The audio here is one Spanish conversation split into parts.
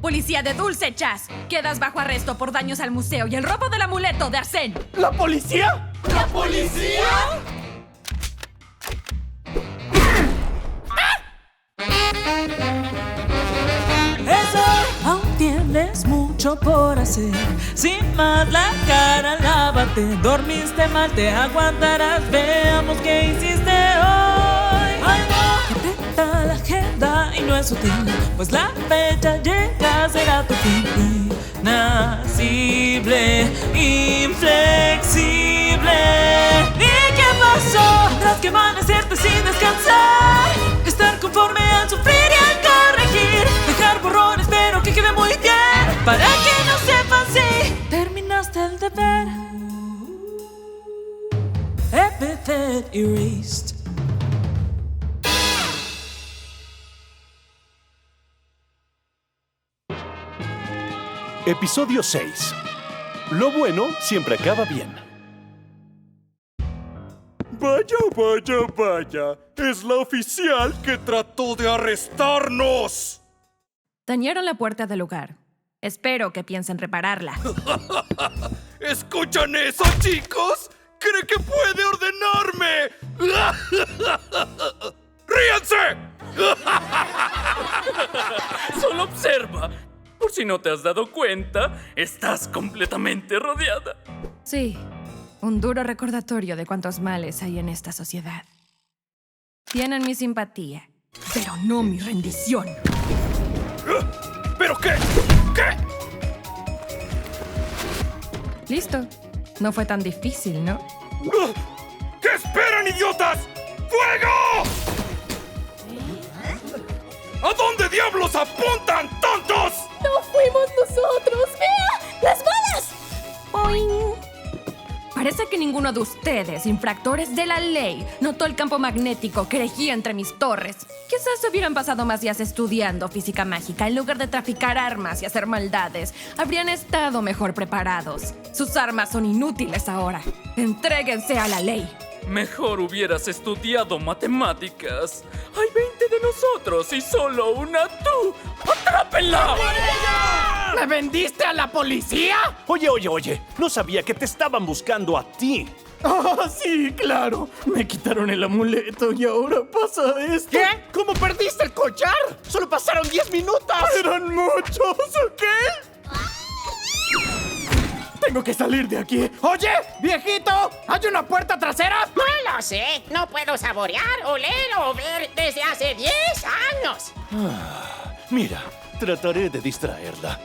Policía de Dulce Chas, quedas bajo arresto por daños al museo y el robo del amuleto de Arsène. ¿La policía? ¿La policía? Eso, aún tienes mucho por hacer. Sin más la cara, lávate. Dormiste mal, te aguantarás. Veamos qué hiciste hoy. Ay, no, atenta la agenda y no es sutil, pues la fecha llega, será tu fin. Inasible, inflexible. ¿Y qué pasó? Tendrás que amanecerte sin descansar, estar conforme al sufrir y al corregir, dejar borrones pero que quede muy bien, para que no sepan si terminaste el deber. Epithet erased. Episodio 6. Lo bueno siempre acaba bien. Vaya, vaya, vaya. Es la oficial que trató de arrestarnos. Dañaron la puerta del lugar. Espero que piensen repararla. ¿Escuchan eso, chicos? ¿Cree que puede ordenarme? ¡Ríanse! Solo observa. Por si no te has dado cuenta, estás completamente rodeada. Sí, un duro recordatorio de cuántos males hay en esta sociedad. Tienen mi simpatía, pero no mi rendición. ¿Pero qué? ¿Qué? Listo. No fue tan difícil, ¿no? ¿Qué esperan, idiotas? ¡Fuego! ¿A dónde diablos apuntan, tontos? ¡No fuimos nosotros! ¡Vea! ¡Las balas! ¡Boing! Parece que ninguno de ustedes, infractores de la ley, notó el campo magnético que regía entre mis torres. Quizás se hubieran pasado más días estudiando física mágica en lugar de traficar armas y hacer maldades. Habrían estado mejor preparados. Sus armas son inútiles ahora. Entréguense a la ley. Mejor hubieras estudiado matemáticas. Hay 20 de nosotros y solo una tú. ¡Atrápenla! ¿Me vendiste a la policía? Oye, no sabía que te estaban buscando a ti. ¡Ah, sí, claro! Me quitaron el amuleto y ahora pasa esto. ¿Qué? ¿Cómo perdiste el collar? ¡Solo pasaron 10 minutos! ¡Eran muchos! ¿O qué? Tengo que salir de aquí. ¡Oye, viejito! ¿Hay una puerta trasera? No lo sé. No puedo saborear, oler o ver desde hace 10 años. Mira, trataré de distraerla.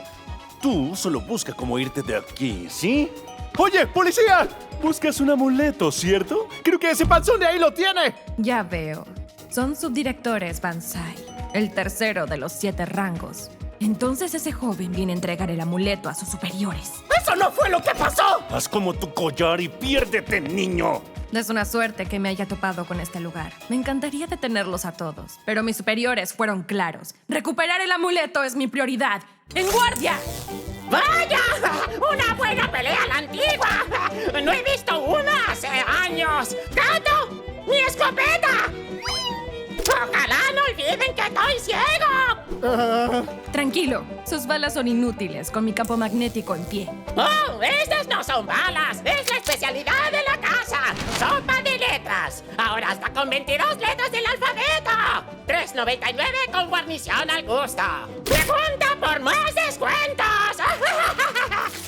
Tú solo busca cómo irte de aquí, ¿sí? ¡Oye, policía! Buscas un amuleto, ¿cierto? Creo que ese panzón de ahí lo tiene. Ya veo. Son subdirectores Banzai, el tercero de los 7 rangos. Entonces ese joven viene a entregar el amuleto a sus superiores. ¡Eso no fue lo que pasó! Haz como tu collar y piérdete, niño. Es una suerte que me haya topado con este lugar. Me encantaría detenerlos a todos, pero mis superiores fueron claros. Recuperar el amuleto es mi prioridad. ¡En guardia! ¡Vaya! ¡Una buena pelea a la antigua! ¡No he visto una hace años! ¡Gato! ¡Mi escopeta! ¡Ojalá no olviden que estoy ciego! Tranquilo, sus balas son inútiles con mi campo magnético en pie. ¡Oh! ¡Estas no son balas! ¡Es la especialidad de la casa! ¡Sopa de letras! Ahora hasta con 22 letras del alfabeto. $3.99 con guarnición al gusto. ¡Pregunta por más descuentos!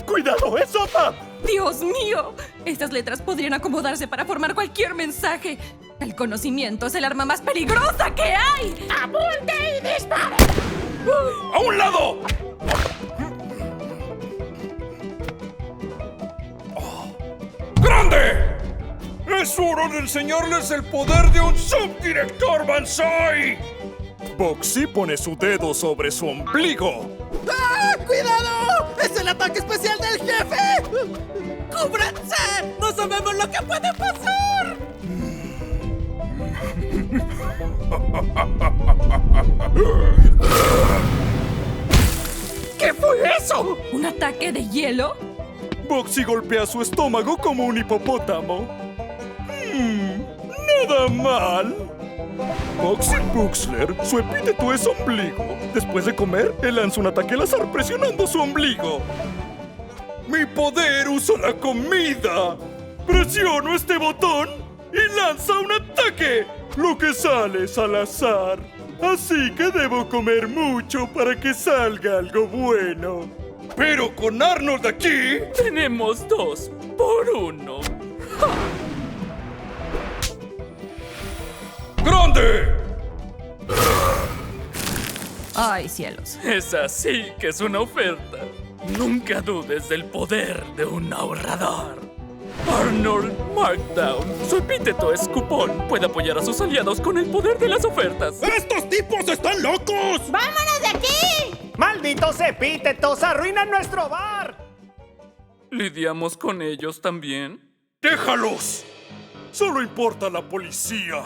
¡Cuidado, es sopa! ¡Dios mío! Estas letras podrían acomodarse para formar cualquier mensaje. El conocimiento es el arma más peligrosa que hay. ¡Apunte y dispare! ¡A un lado! ¡Grande! ¡Es hora de enseñarles el poder de un subdirector Banzai! Boxy pone su dedo sobre su ombligo. ¡Ah! ¡Cuidado! ¡Es el ataque especial del jefe! ¡Cúbranse! ¡No sabemos lo que puede pasar! ¿Qué fue eso? ¿Un ataque de hielo? Boxy golpea su estómago como un hipopótamo. Nada mal. Boxy Buxler, su epíteto es ombligo. Después de comer, él lanza un ataque al azar presionando su ombligo. Mi poder usa la comida. Presiono este botón y lanza un ataque. Lo que sale es al azar. Así que debo comer mucho para que salga algo bueno. Pero con Arnold aquí... Tenemos 2 por 1. ¡Grande! Ay, cielos. Esa sí que es una oferta. Nunca dudes del poder de un ahorrador. Arnold Markdown. Su epíteto es cupón. Puede apoyar a sus aliados con el poder de las ofertas. ¡Estos tipos están locos! ¡Vámonos de aquí! ¡Malditos epítetos! ¡Arruinan nuestro bar! ¿Lidiamos con ellos también? ¡Déjalos! Solo importa la policía.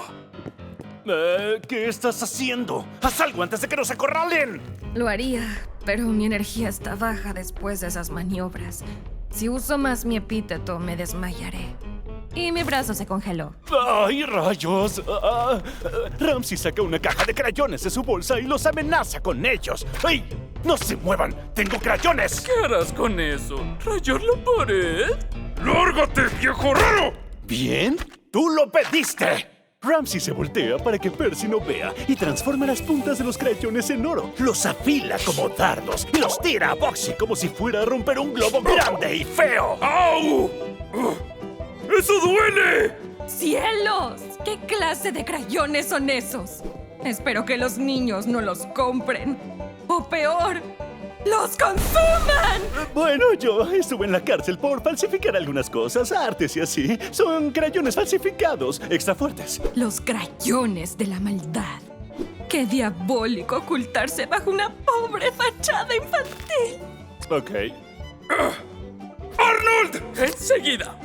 ¿Qué estás haciendo? ¡Haz algo antes de que nos acorralen! Lo haría, pero mi energía está baja después de esas maniobras. Si uso más mi epíteto, me desmayaré. Y mi brazo se congeló. ¡Ay, rayos! Ramsey saca una caja de crayones de su bolsa y los amenaza con ellos. ¡Ay! ¡No se muevan! ¡Tengo crayones! ¿Qué harás con eso? ¿Rayar la pared? ¡Lárgate, viejo raro! ¿Bien? ¡Tú lo pediste! Ramsey se voltea para que Percy no vea y transforma las puntas de los crayones en oro. Los afila como dardos y los tira a Boxy como si fuera a romper un globo grande y feo. ¡Au! ¡Eso duele! ¡Cielos! ¿Qué clase de crayones son esos? Espero que los niños no los compren. O peor, ¡los consuman! Bueno, yo estuve en la cárcel por falsificar algunas cosas, artes y así. Son crayones falsificados, extra fuertes. Los crayones de la maldad. ¡Qué diabólico ocultarse bajo una pobre fachada infantil! Ok. ¡Arnold! ¡Enseguida!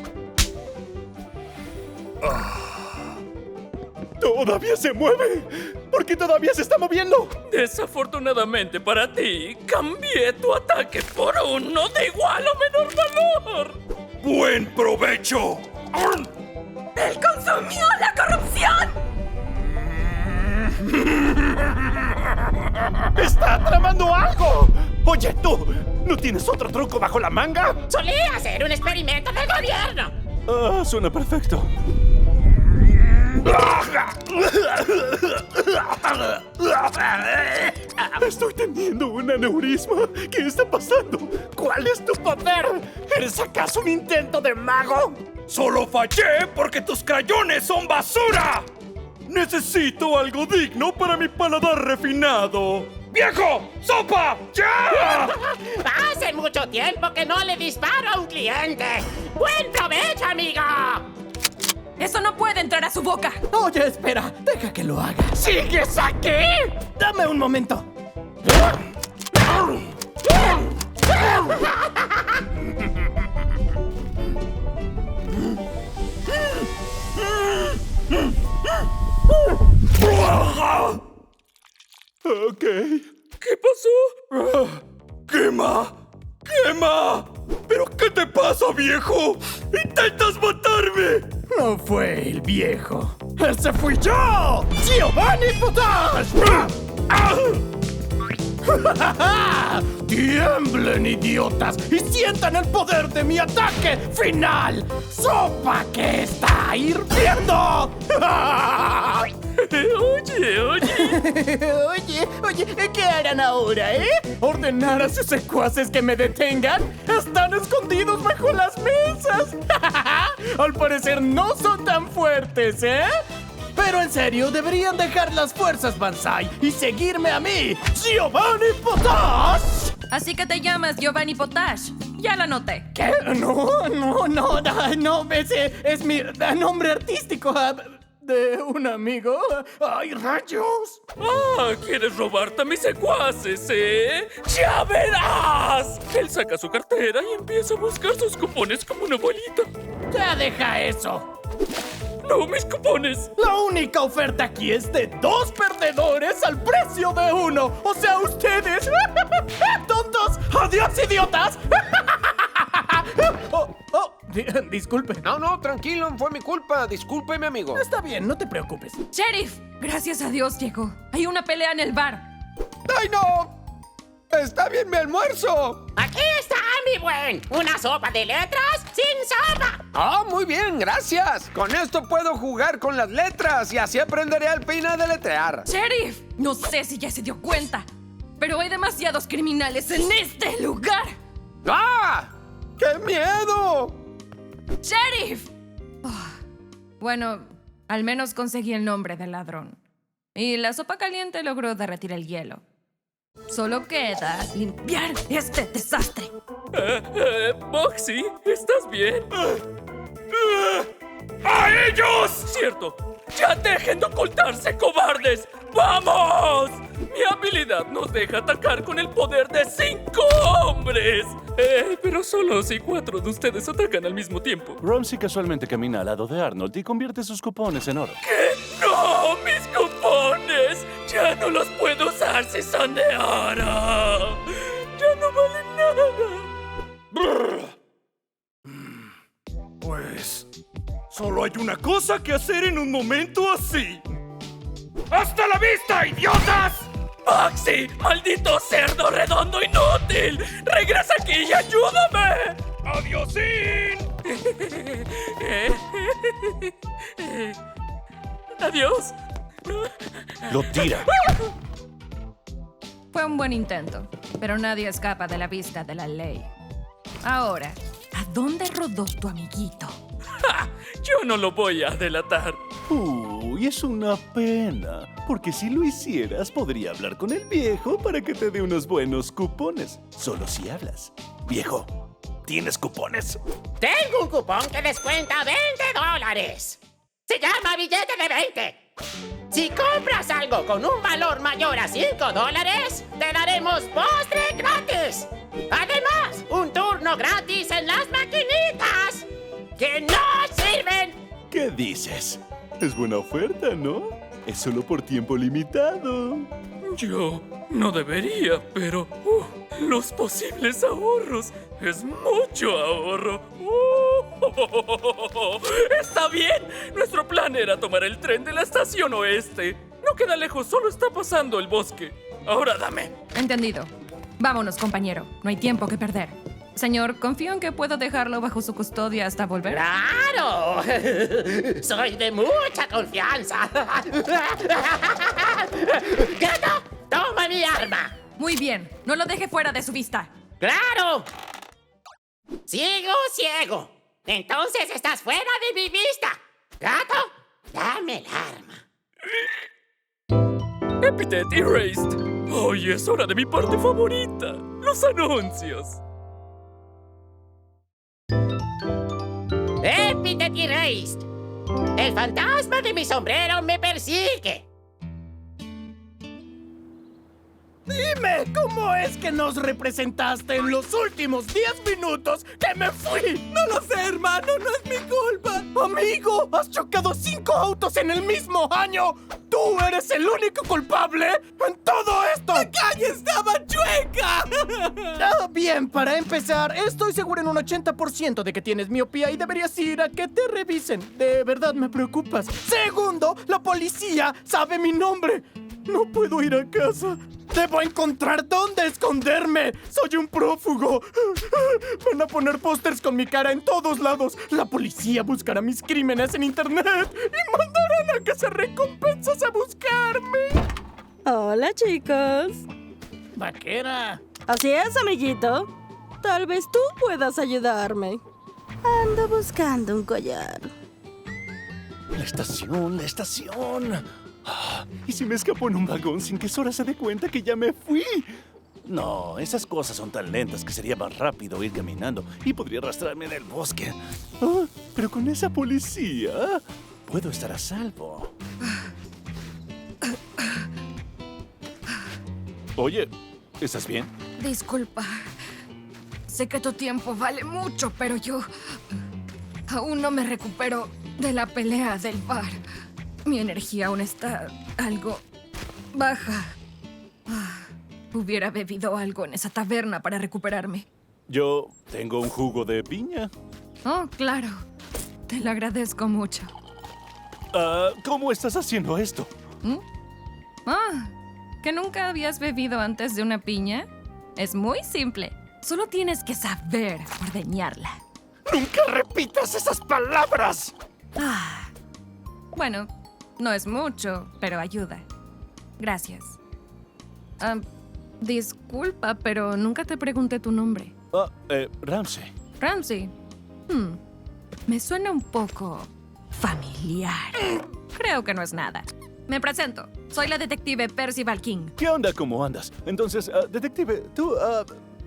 ¡Todavía se mueve! ¿Por qué todavía se está moviendo? Desafortunadamente para ti, cambié tu ataque por uno de igual o menor valor. ¡Buen provecho! ¡Él consumió la corrupción! ¡Está tramando algo! Oye, tú, ¿no tienes otro truco bajo la manga? Solía ser un experimento del gobierno. Suena perfecto. Estoy teniendo un aneurisma. ¿Qué está pasando? ¿Cuál es tu poder? ¿Eres acaso un intento de mago? ¡Solo fallé porque tus crayones son basura! ¡Necesito algo digno para mi paladar refinado! ¡Viejo! ¡Sopa! ¡Ya! Hace mucho tiempo que no le disparo a un cliente. ¡Buen provecho, amigo! ¡Eso no puede entrar a su boca! Oye, espera, deja que lo haga. ¿Sigues aquí? Dame un momento. Ok. ¿Qué pasó? ¡Quema! ¡Quema! ¿Pero qué te pasa, viejo? ¡Intentas matarme! No fue el viejo. ¡Ese fui yo! ¡Giovanni Potage! ¡Tiemblen, idiotas! ¡Y sientan el poder de mi ataque final! ¡Sopa que está hirviendo! Oye, ¿qué harán ahora, ¿Ordenar a sus secuaces que me detengan? ¡Están escondidos bajo las mesas! Al parecer no son tan fuertes, Pero en serio, deberían dejar las fuerzas Banzai y seguirme a mí, Giovanni Potage. Así que te llamas Giovanni Potage. Ya lo anoté. ¿Qué? No, ese es mi nombre artístico de un amigo. ¡Ay, rayos! ¿Quieres robarte a mis secuaces, ¡Ya verás! Él saca su cartera y empieza a buscar sus cupones como una bolita. ¡Ya deja eso! ¡No, mis cupones! La única oferta aquí es de 2 perdedores al precio de 1. O sea, ustedes. ¡Tontos! ¡Adiós, idiotas! Disculpe. No, tranquilo, fue mi culpa. Discúlpeme, amigo. Está bien, no te preocupes. Sheriff, Gracias a Dios llegó. Hay una pelea en el bar. ¡Ay, no! ¡Está bien mi almuerzo! Aquí está, mi buen. ¿Una sopa de letras sin sopa? ¡Oh, muy bien, gracias! Con esto puedo jugar con las letras y así aprenderé al fin a deletrear. ¡Sheriff! No sé si ya se dio cuenta, pero hay demasiados criminales en este lugar. ¡Ah! ¡Qué miedo! ¡Sheriff! Oh, bueno, al menos conseguí el nombre del ladrón. Y la sopa caliente logró derretir el hielo. Solo queda limpiar este desastre. Boxy, ¿estás bien? ¡A ellos! Cierto. ¡Ya dejen de ocultarse, cobardes! ¡Vamos! Mi habilidad nos deja atacar con el poder de 5 hombres. Pero solo si 4 de ustedes atacan al mismo tiempo. Rumsey casualmente camina al lado de Arnold y convierte sus cupones en oro. ¿Qué? ¡No! ¡Mis cupones! ¡Ya no los puedo usar si son de oro! ¡Ya no valen nada! Pues... solo hay una cosa que hacer en un momento así. ¡Hasta la vista, idiotas! ¡Boxy! ¡Maldito cerdo redondo inútil! ¡Regresa aquí y ayúdame! ¡Adiosín! ¡Adiós! Lo tira. Fue un buen intento, pero nadie escapa de la vista de la ley. Ahora, ¿a dónde rodó tu amiguito? ¡Ja! Yo no lo voy a delatar. Uy, es una pena. Porque si lo hicieras, podría hablar con el viejo para que te dé unos buenos cupones. Solo si hablas. Viejo, ¿tienes cupones? Tengo un cupón que descuenta $20. Se llama billete de 20. Si compras algo con un valor mayor a $5, te daremos postre gratis. Además, un turno gratis en las maquinitas que no sirven. ¿Qué dices? Es buena oferta, ¿no? Es solo por tiempo limitado. Yo no debería, pero... los posibles ahorros. Es mucho ahorro. ¡Está bien! Nuestro plan era tomar el tren de la estación oeste. No queda lejos, solo está pasando el bosque. Ahora dame. Entendido. Vámonos, compañero. No hay tiempo que perder. Señor, confío en que puedo dejarlo bajo su custodia hasta volver. ¡Claro! Soy de mucha confianza. ¡Gato! ¡Toma mi arma! Muy bien. No lo deje fuera de su vista. ¡Claro! ¡Sigo ciego! Entonces estás fuera de mi vista. ¡Gato! Dame el arma. Epithet Erased. Hoy es hora de mi parte favorita. Los anuncios. Epithet Erased. El fantasma de mi sombrero me persigue. Dime, ¿cómo es que nos representaste en los últimos 10 minutos que me fui? No lo sé, hermano, no es mi culpa. Amigo, has chocado 5 autos en el mismo año. Tú eres el único culpable en todo esto. ¡La calle estaba chueca! Bien, para empezar, estoy seguro en un 80% de que tienes miopía y deberías ir a que te revisen. De verdad me preocupas. Segundo, la policía sabe mi nombre. No puedo ir a casa. Debo encontrar dónde esconderme. Soy un prófugo. Van a poner pósters con mi cara en todos lados. La policía buscará mis crímenes en internet y mandarán a cazarrecompensas a buscarme. Hola, chicos. Vaquera. Así es, amiguito. Tal vez tú puedas ayudarme. Ando buscando un collar. La estación, la estación. ¿Y si me escapo en un vagón sin que Sora se dé cuenta que ya me fui? No, esas cosas son tan lentas que sería más rápido ir caminando y podría arrastrarme en el bosque. Pero con esa policía puedo estar a salvo. Oye, ¿estás bien? Disculpa. Sé que tu tiempo vale mucho, pero yo aún no me recupero de la pelea del bar. Mi energía aún está algo baja. Hubiera bebido algo en esa taberna para recuperarme. Yo tengo un jugo de piña. Oh, claro. Te lo agradezco mucho. ¿Cómo estás haciendo esto? Ah, ¿que nunca habías bebido antes de una piña? Es muy simple. Solo tienes que saber ordeñarla. ¡Nunca repitas esas palabras! Ah, bueno, no es mucho, pero ayuda. Gracias. Disculpa, pero nunca te pregunté tu nombre. Ramsey. Ramsey. Me suena un poco familiar. Creo que no es nada. Me presento. Soy la detective Percival King. ¿Qué onda? ¿Cómo andas? Entonces, detective, tú,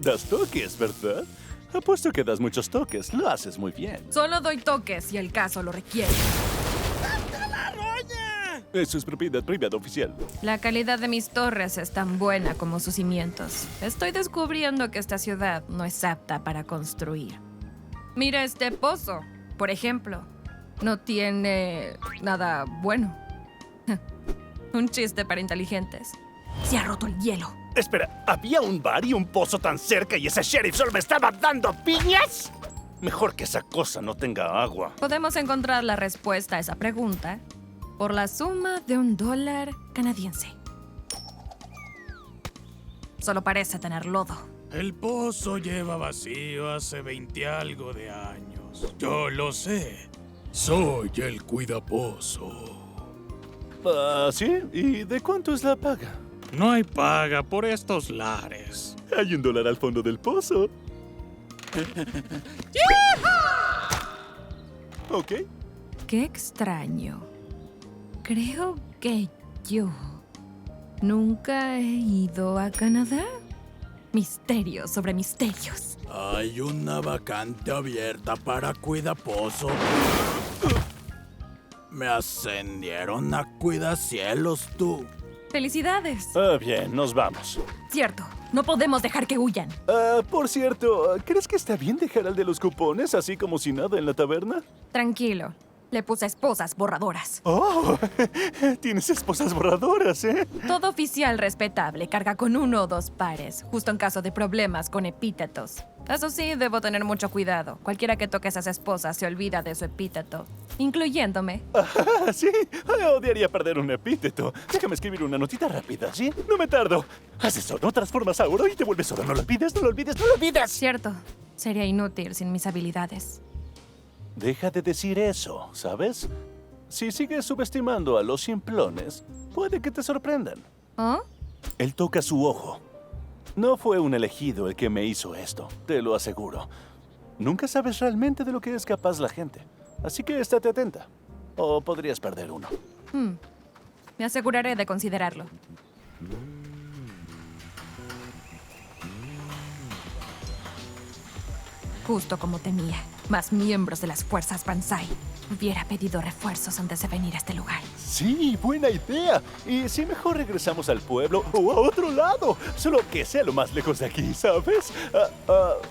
das toques, ¿verdad? Apuesto que das muchos toques. Lo haces muy bien. Solo doy toques si el caso lo requiere. Eso es propiedad privada oficial. La calidad de mis torres es tan buena como sus cimientos. Estoy descubriendo que esta ciudad no es apta para construir. Mira este pozo, por ejemplo. No tiene nada bueno. Un chiste para inteligentes. Se ha roto el hielo. Espera, ¿había un bar y un pozo tan cerca y ese sheriff solo me estaba dando piñas? Mejor que esa cosa no tenga agua. Podemos encontrar la respuesta a esa pregunta por la suma de $1 canadiense. Solo parece tener lodo. El pozo lleva vacío hace 20 algo de años. Yo lo sé. Soy el cuidapozo. ¿Sí? ¿Y de cuánto es la paga? No hay paga por estos lares. Hay $1 al fondo del pozo. Ok. Qué extraño. Creo que yo nunca he ido a Canadá. Misterios sobre misterios. Hay una vacante abierta para cuidapozo. Me ascendieron a cuidacielos, tú. ¡Felicidades! Bien, nos vamos. Cierto, no podemos dejar que huyan. Por cierto, ¿crees que está bien dejar al de los cupones así como si nada en la taberna? Tranquilo, le puse esposas borradoras. ¡Oh! Tienes esposas borradoras, ¿eh? Todo oficial respetable carga con 1 o 2 pares, justo en caso de problemas con epítetos. Eso sí, debo tener mucho cuidado. Cualquiera que toque esas esposas se olvida de su epíteto, incluyéndome. Sí, odiaría perder un epíteto. Déjame escribir una notita rápida, ¿sí? No me tardo. Haz eso, no transformas a oro y te vuelves oro. No lo olvides, no lo olvides, no lo olvides. Cierto, sería inútil sin mis habilidades. Deja de decir eso, ¿sabes? Si sigues subestimando a los simplones, puede que te sorprendan. ¿Oh? Él toca su ojo. No fue un elegido el que me hizo esto, te lo aseguro. Nunca sabes realmente de lo que es capaz la gente. Así que estate atenta. O podrías perder uno. Me aseguraré de considerarlo. Justo como temía. Más miembros de las fuerzas Banzai. Hubiera pedido refuerzos antes de venir a este lugar. Sí, buena idea. ¿Y si mejor regresamos al pueblo o a otro lado? Solo que sea lo más lejos de aquí, ¿sabes?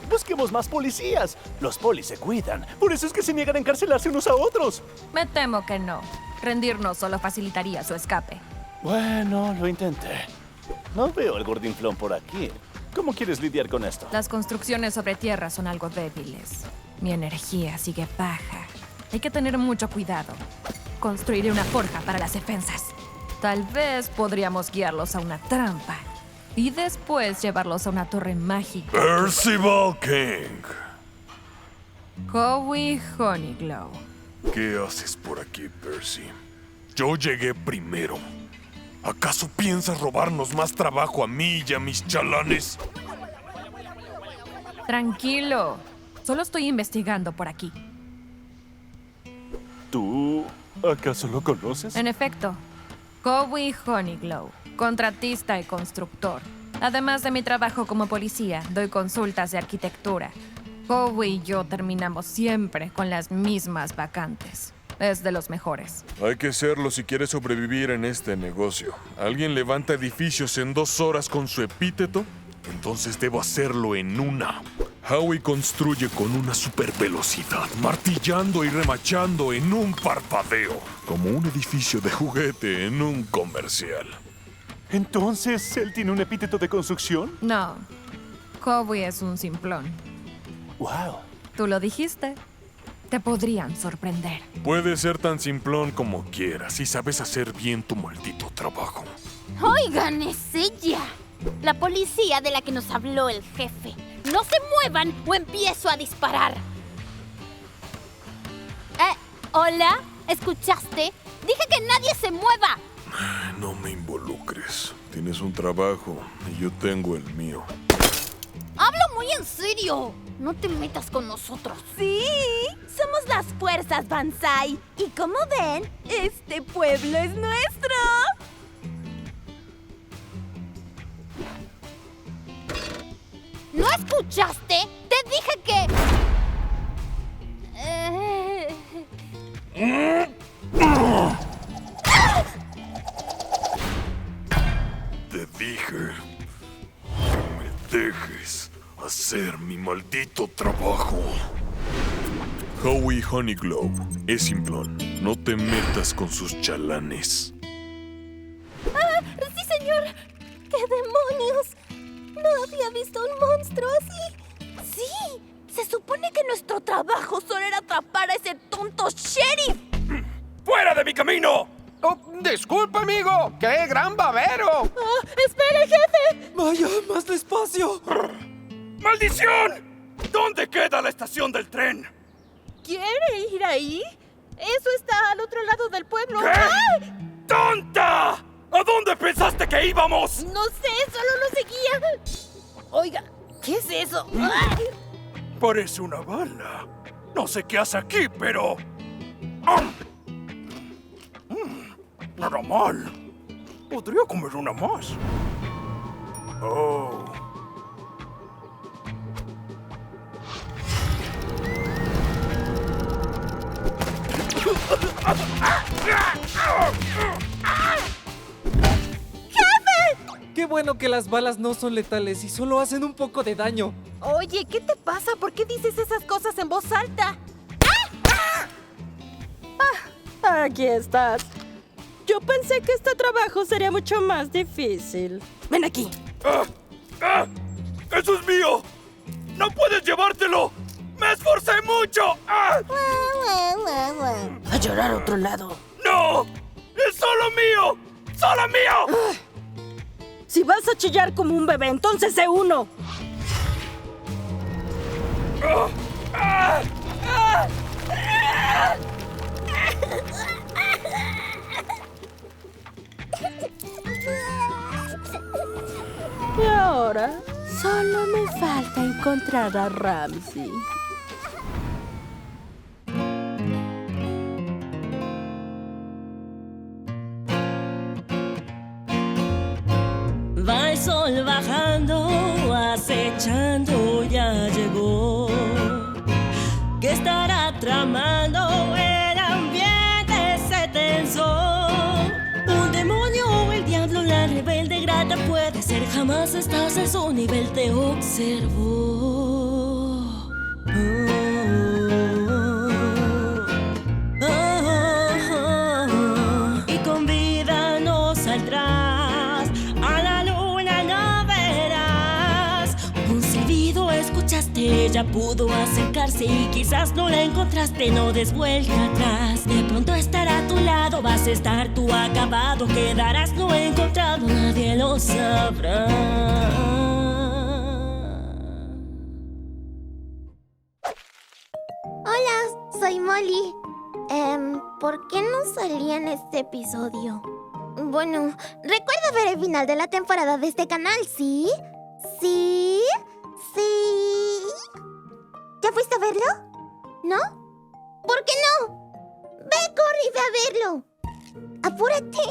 Busquemos más policías. Los polis se cuidan. Por eso es que se niegan a encarcelarse unos a otros. Me temo que no. Rendirnos solo facilitaría su escape. Bueno, lo intenté. No veo el gordinflón por aquí. ¿Cómo quieres lidiar con esto? Las construcciones sobre tierra son algo débiles. Mi energía sigue baja. Hay que tener mucho cuidado. Construiré una forja para las defensas. Tal vez podríamos guiarlos a una trampa. Y después llevarlos a una torre mágica. Percival King. Howie Honeyglow. ¿Qué haces por aquí, Percy? Yo llegué primero. ¿Acaso piensas robarnos más trabajo a mí y a mis chalanes? Tranquilo. Solo estoy investigando por aquí. ¿Tú acaso lo conoces? En efecto, Howie Honeyglow, contratista y constructor. Además de mi trabajo como policía, doy consultas de arquitectura. Howie y yo terminamos siempre con las mismas vacantes. Es de los mejores. Hay que serlo si quieres sobrevivir en este negocio. ¿Alguien levanta edificios en 2 horas con su epíteto? Entonces debo hacerlo en 1. Howie construye con una supervelocidad, martillando y remachando en un parpadeo, como un edificio de juguete en un comercial. ¿Entonces él tiene un epíteto de construcción? No, Howie es un simplón. ¡Wow! Tú lo dijiste. te podrían sorprender. Puedes ser tan simplón como quieras si sabes hacer bien tu maldito trabajo. Oigan, es ella. La policía de la que nos habló el jefe. No se muevan o empiezo a disparar. ¿Hola? ¿Escuchaste? Dije que nadie se mueva. No me involucres. Tienes un trabajo y yo tengo el mío. Hablo muy en serio. No te metas con nosotros. Sí, somos las fuerzas Banzai. Y como ven, este pueblo es nuestro. ¿No escuchaste? Te dije que... Te dije que me dejes hacer mi maldito trabajo. Howie Honeyglow es simplón. No te metas con sus chalanes. Sí, señor. ¡Qué demonios! No había visto un monstruo así. Sí, se supone que nuestro trabajo solo era atrapar a ese tonto sheriff. ¡Fuera de mi camino! Oh, disculpa, amigo. ¡Qué gran babero! ¡Espere, jefe! Vaya, más despacio. ¡Maldición! ¿Dónde queda la estación del tren? ¿Quiere ir ahí? Eso está al otro lado del pueblo. ¿Qué? ¡Ay! ¡Tonta! ¿A dónde pensaste que íbamos? No sé, solo lo seguía. Oiga, ¿qué es eso? ¡Ay! Parece una bala. No sé qué hace aquí, pero... Nada mal. Podría comer una más. Oh. Qué bueno que las balas no son letales y solo hacen un poco de daño. Oye, ¿qué te pasa? ¿Por qué dices esas cosas en voz alta? Aquí estás. Yo pensé que este trabajo sería mucho más difícil. Ven aquí. ¡Eso es mío! ¡No puedes llevártelo! ¡Me esforcé mucho! A llorar a otro lado. ¡No! ¡Es solo mío! ¡Solo mío! Si vas a chillar como un bebé, entonces sé uno. Y ahora, solo me falta encontrar a Ramsey. Va el sol bajando, acechando, ya llegó. ¿Qué estará tramando? El ambiente se tensó. Un demonio o el diablo, la rebelde grata puede ser. Jamás estás a su nivel, te observo. Y con vida no saldrás. A la luna no verás. Un silbido escuchaste, ella pudo acercarse y quizás no la encontraste. No des vuelta atrás, de pronto estará a tu lado. Vas a estar tú acabado, quedarás no encontrado, nadie lo sabrá. Hola, soy Molly. ¿Por qué no salí en este episodio? Bueno, recuerda ver el final de la temporada de este canal, ¿sí? ¿Sí? ¿Sí? ¿Ya fuiste a verlo? ¿No? ¿Por qué no? Ve, corre y ve a verlo. ¡Apúrate!